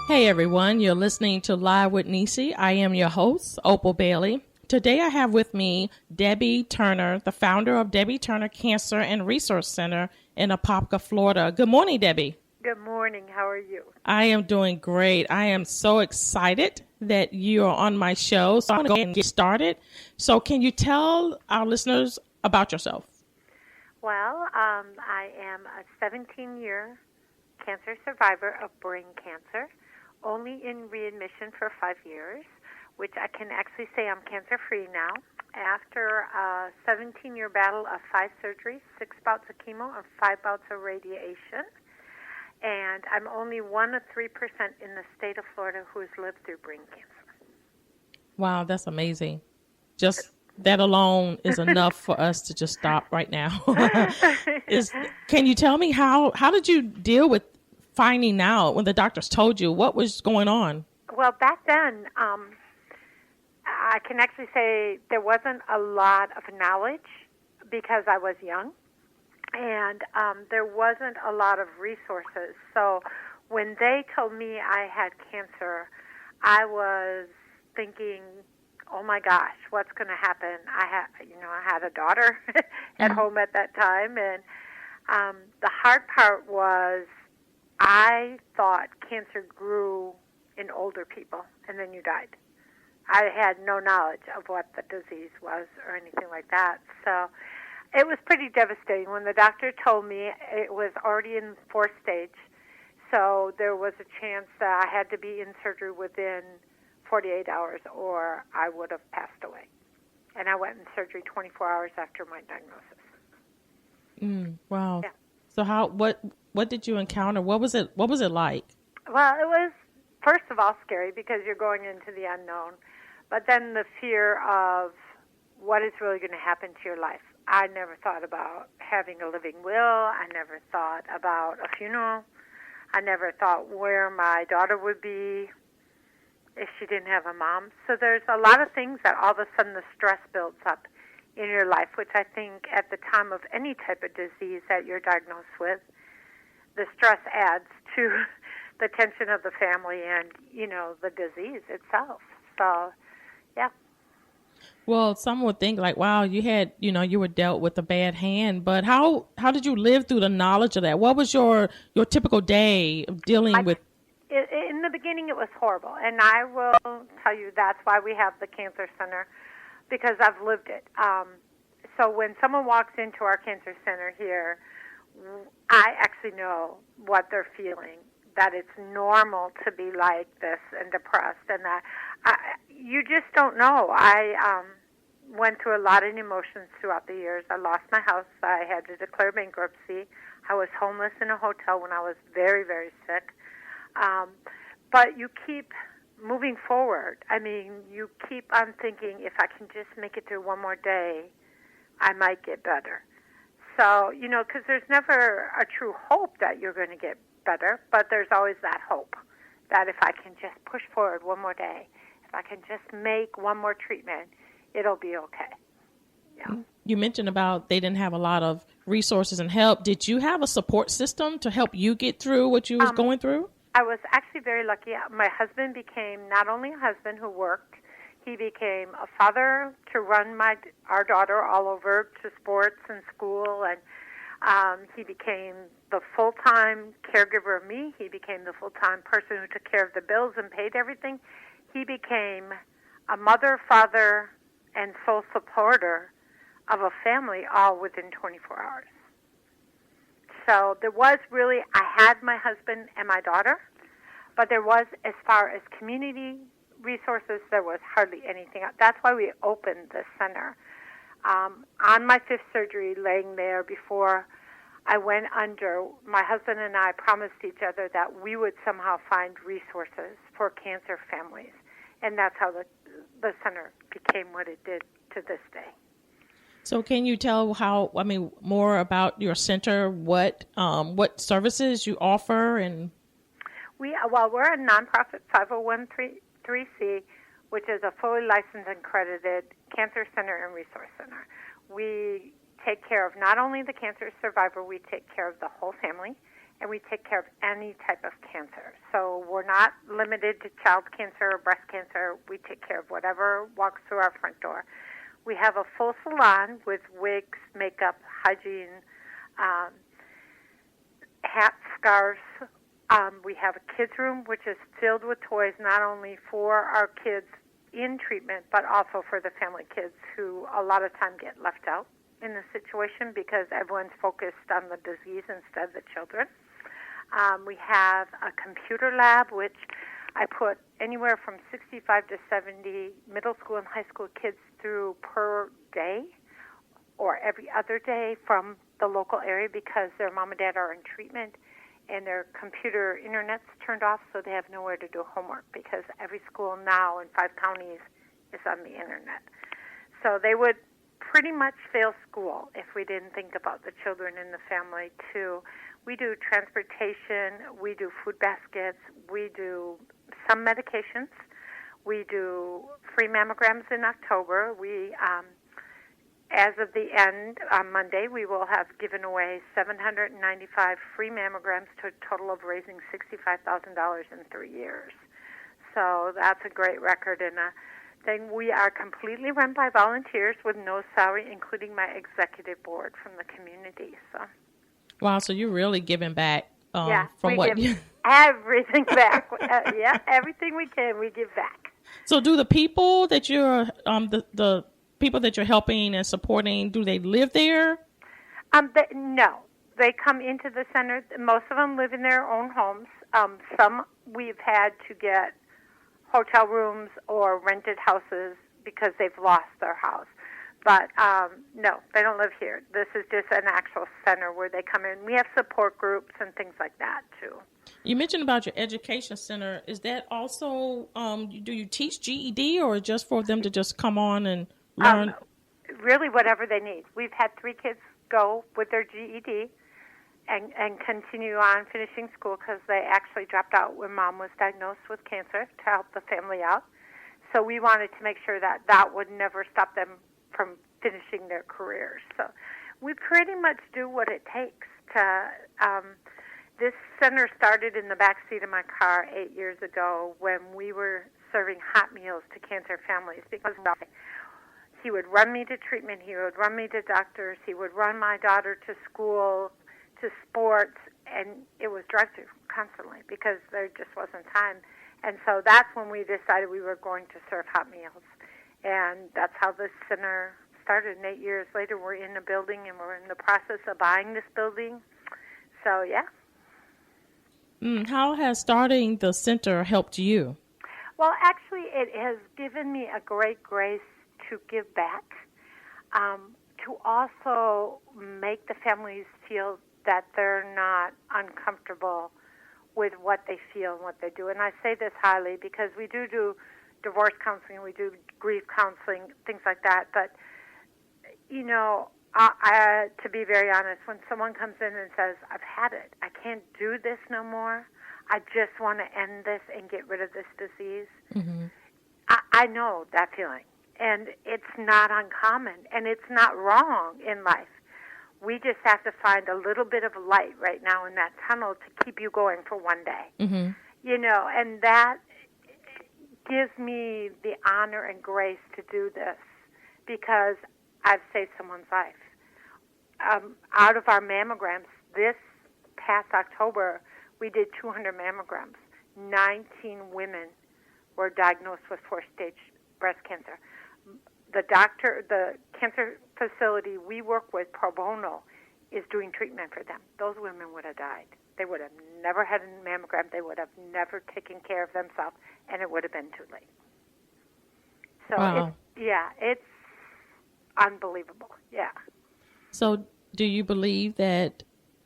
Hey everyone, you're listening to Live with Necee. I am your host, Opal Bailey. Today I have with me Debbie Turner, the founder of Debbie Turner Cancer and Resource Center in Apopka, Florida. Good morning, Debbie. Good morning. How are you? I am doing great. I am so excited that you are on my show. So I'm going to go ahead and get started. So can you tell our listeners about yourself? Well, I am a 17-year cancer survivor of brain cancer, only in readmission for 5 years, which I can actually say I'm cancer-free now. After a 17-year battle of 5 surgeries, 6 bouts of chemo, and 5 bouts of radiation. And I'm only 1 of 3% in the state of Florida who has lived through brain cancer. Wow, that's amazing. Just that alone is enough for us to just stop right now. Can you tell me how did you deal with finding out when the doctors told you what was going on? Well, back then, I can actually say there wasn't a lot of knowledge because I was young, and there wasn't a lot of resources. So when they told me I had cancer, I was thinking, oh my gosh, what's going to happen? I had a daughter at home at that time, and the hard part was I thought cancer grew in older people, and then you died. I had no knowledge of what the disease was or anything like that. So it was pretty devastating. When the doctor told me, it was already in 4th stage, so there was a chance that I had to be in surgery within 48 hours or I would have passed away. And I went in surgery 24 hours after my diagnosis. Wow. Yeah. So what did you encounter? What was it like? Well, it was, first of all, scary because you're going into the unknown. But then the fear of what is really going to happen to your life. I never thought about having a living will. I never thought about a funeral. I never thought where my daughter would be if she didn't have a mom. So there's a lot of things that all of a sudden the stress builds up in your life, which I think at the time of any type of disease that you're diagnosed with, the stress adds to the tension of the family and, the disease itself. So, yeah. Well, some would think like, wow, you were dealt with a bad hand, but how did you live through the knowledge of that? What was your typical day of dealing with? In the beginning, it was horrible, and I will tell you that's why we have the Cancer Center, because I've lived it. So when someone walks into our Cancer Center here, I actually know what they're feeling, that it's normal to be like this and depressed, and that you just don't know. I went through a lot of emotions throughout the years. I lost my house. I had to declare bankruptcy. I was homeless in a hotel when I was very, very sick. But you keep moving forward. I mean, you keep on thinking, if I can just make it through one more day, I might get better. So, because there's never a true hope that you're going to get better, but there's always that hope that if I can just push forward one more day, if I can just make one more treatment, it'll be okay. Yeah. You mentioned about they didn't have a lot of resources and help. Did you have a support system to help you get through what you was going through? I was actually very lucky. My husband became not only a husband who worked, he became a father to run our daughter all over to sports and school, and he became the full-time caregiver of me. He became the full-time person who took care of the bills and paid everything. He became a mother, father, and sole supporter of a family all within 24 hours. So there was really, I had my husband and my daughter, but there was, as far as community resources, there was hardly anything. That's why we opened the center. On my 5th surgery, laying there before I went under, my husband and I promised each other that we would somehow find resources for cancer families. And that's how the center became what it did to this day. So can you tell more about your center, what services you offer? And we're a nonprofit 501(c), which is a fully licensed and accredited cancer center and resource center. We take care of not only the cancer survivor, we take care of the whole family, and we take care of any type of cancer. So we're not limited to child cancer or breast cancer. We take care of whatever walks through our front door. We have a full salon with wigs, makeup, hygiene, hats, scarves. We have a kids' room, which is filled with toys, not only for our kids in treatment, but also for the family kids who a lot of time get left out in the situation because everyone's focused on the disease instead of the children. We have a computer lab, which I put anywhere from 65 to 70 middle school and high school kids through per day or every other day from the local area because their mom and dad are in treatment and their computer internet's turned off, so they have nowhere to do homework because every school now in 5 counties is on the internet. So they would pretty much fail school if we didn't think about the children in the family too. We do transportation, we do food baskets, we do some medications, we do free mammograms in October. We, as of the end, on Monday, we will have given away 795 free mammograms to a total of raising $65,000 in 3 years. So that's a great record and a thing. We are completely run by volunteers with no salary, including my executive board from the community. So. Wow, so you're really giving back from what give everything back. Yeah, everything we can, we give back. So do the people that you're the people that you're helping and supporting, do they live there? No, they come into the center. Most of them live in their own homes. Some we've had to get hotel rooms or rented houses because they've lost their house. But no, they don't live here. This is just an actual center where they come in. We have support groups and things like that, too. You mentioned about your education center. Is that also, do you teach GED or just for them to just come on and learn? Really, whatever they need. We've had 3 kids go with their GED and continue on finishing school because they actually dropped out when mom was diagnosed with cancer to help the family out. So we wanted to make sure that that would never stop them from finishing their careers. So we pretty much do what it takes to, this center started in the back seat of my car 8 years ago when we were serving hot meals to cancer families because he would run me to treatment, he would run me to doctors, he would run my daughter to school, to sports, and it was drive-through constantly because there just wasn't time. And so that's when we decided we were going to serve hot meals. And that's how this center started. And 8 years later, we're in the building, and we're in the process of buying this building. So, yeah. How has starting the center helped you? Well, actually, it has given me a great grace to give back, to also make the families feel that they're not uncomfortable with what they feel and what they do. And I say this highly because we do divorce counseling, we do grief counseling, things like that. But, you know, to be very honest, when someone comes in and says, I've had it, I can't do this no more, I just want to end this and get rid of this disease, I know that feeling. And it's not uncommon, and it's not wrong in life. We just have to find a little bit of light right now in that tunnel to keep you going for one day. You know, and that gives me the honor and grace to do this because I've saved someone's life. Out of our mammograms, this past October, we did 200 mammograms. 19 women were diagnosed with 4-stage breast cancer. The cancer facility we work with, pro bono, is doing treatment for them. Those women would have died. They would have never had a mammogram. They would have never taken care of themselves, and it would have been too late. So, wow. It's unbelievable. Yeah. So do you believe that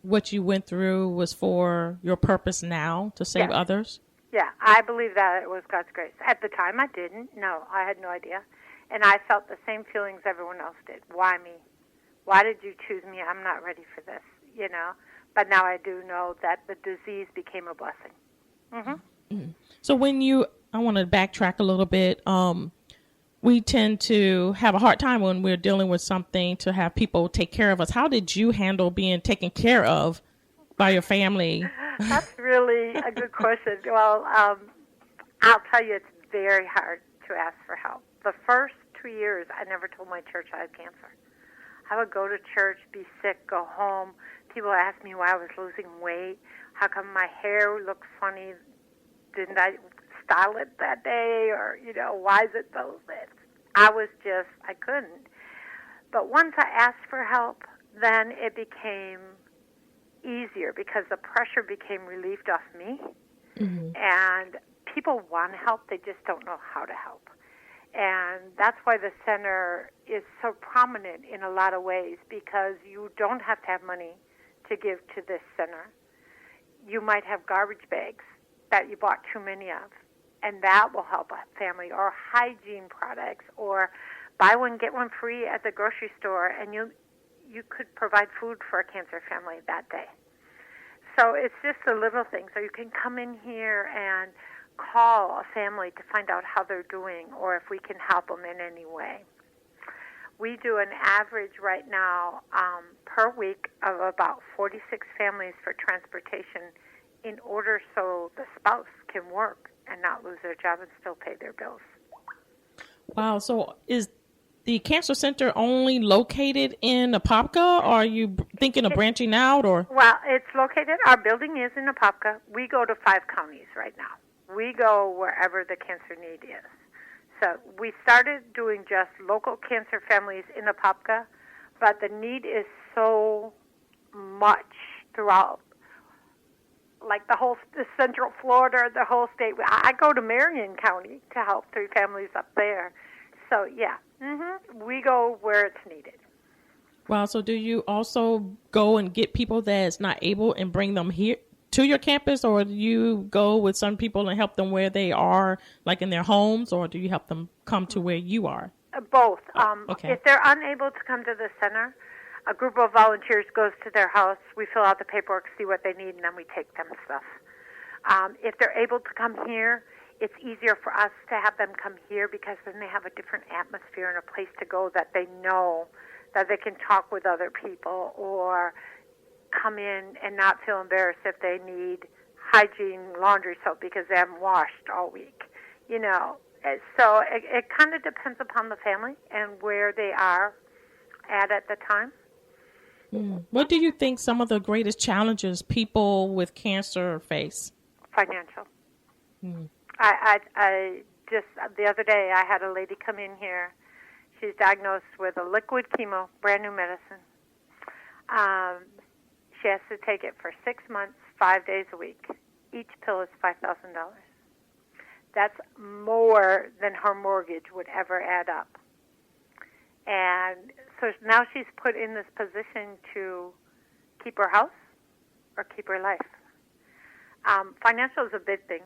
what you went through was for your purpose now, to save others? Yeah, I believe that it was God's grace. At the time, I didn't. No, I had no idea. And I felt the same feelings everyone else did. Why me? Why did you choose me? I'm not ready for this, you know. But now I do know that the disease became a blessing. So I want to backtrack a little bit. We tend to have a hard time when we're dealing with something to have people take care of us. How did you handle being taken care of by your family? That's really a good question. Well, I'll tell you, it's very hard to ask for help. The first 2 years, I never told my church I had cancer. I would go to church, be sick, go home. People ask me why I was losing weight. How come my hair looks funny? Didn't I style it that day? Or, why is it so thin? I couldn't. But once I asked for help, then it became easier because the pressure became relieved off me. Mm-hmm. And people want to help, they just don't know how to help. And that's why the center is so prominent in a lot of ways, because you don't have to have money to give to this center. You might have garbage bags that you bought too many of, and that will help a family, or hygiene products, or buy one, get one free at the grocery store, and you could provide food for a cancer family that day. So it's just a little thing. So you can come in here and call a family to find out how they're doing, or if we can help them in any way. We do an average right now per week of about 46 families for transportation in order so the spouse can work and not lose their job and still pay their bills. Wow. So is the cancer center only located in Apopka, or are you thinking of branching out? Or? Well, it's located, our building is in Apopka. We go to 5 counties right now. We go wherever the cancer need is. So we started doing just local cancer families in Apopka, but the need is so much throughout, like the Central Florida, the whole state. I go to Marion County to help 3 families up there. So, yeah, we go where it's needed. Wow, so do you also go and get people that's not able and bring them here to your campus, or do you go with some people and help them where they are, like in their homes, or do you help them come to where you are? Both. Okay. If they're unable to come to the center, a group of volunteers goes to their house. We fill out the paperwork, see what they need, and then we take them stuff. If they're able to come here, it's easier for us to have them come here because then they have a different atmosphere and a place to go that they know that they can talk with other people, or come in and not feel embarrassed if they need hygiene laundry soap because they haven't washed all week. So it kind of depends upon the family and where they are at the time. What do you think some of the greatest challenges people with cancer face? Financial. I just, the other day I had a lady come in here. She's diagnosed with a liquid chemo, brand new medicine. She has to take it for 6 months, 5 days a week. Each pill is $5,000. That's more than her mortgage would ever add up. And so now she's put in this position to keep her house or keep her life. Financial is a big thing.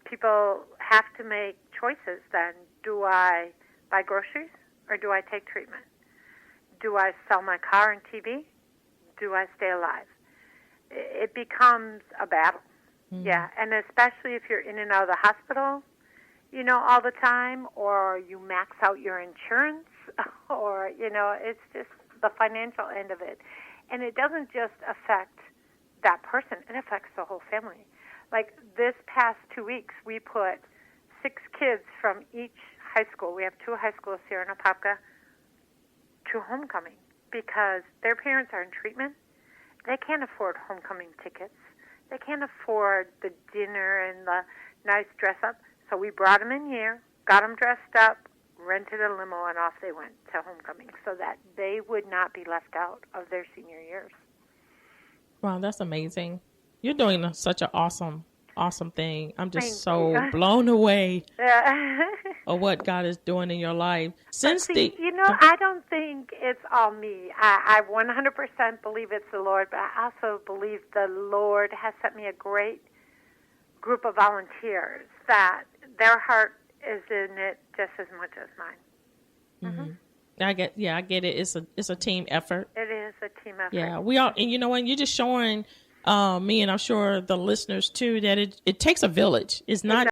People have to make choices then. Do I buy groceries or do I take treatment? Do I sell my car and TV? Do I stay alive? It becomes a battle. Yeah, and especially if you're in and out of the hospital, all the time, or you max out your insurance, or, it's just the financial end of it. And it doesn't just affect that person, it affects the whole family. Like this past 2 weeks, we put 6 kids from each high school, we have 2 high schools here in Apopka, to homecoming because their parents are in treatment. They can't afford homecoming tickets. They can't afford the dinner and the nice dress up. So we brought them in here, got them dressed up, rented a limo, and off they went to homecoming so that they would not be left out of their senior years. Wow, that's amazing. You're doing such an awesome thing. I'm just so blown away of what God is doing in your life. I don't think it's all me. I 100% believe it's the Lord, but I also believe the Lord has sent me a great group of volunteers that their heart is in it just as much as mine. Mm-hmm. I get it. It's a team effort. It is a team effort. Yeah, we all, and you're just showing me, and I'm sure the listeners too, that it takes a village. It's not